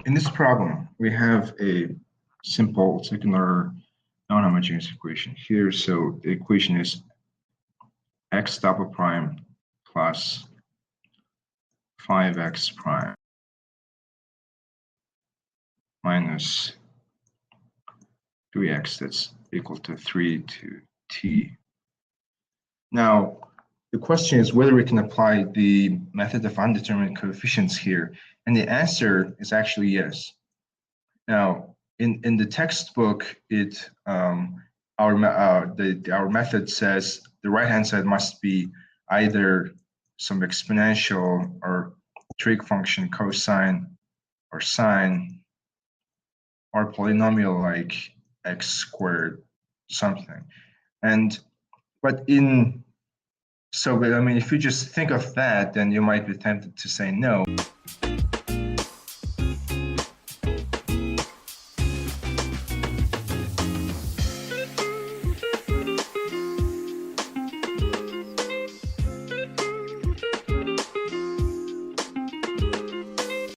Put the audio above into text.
In this problem, we have a simple second-order non-homogeneous equation here. So the equation is x double prime plus 5x prime minus 3x, that's equal to 3 to t. Now, the question is whether we can apply the method of undetermined coefficients here, and the answer is actually yes. Now, in the textbook, our method says the right-hand side must be either some exponential or trig function, cosine or sine, or polynomial like x squared something. But I mean, if you just think of that, then you might be tempted to say no.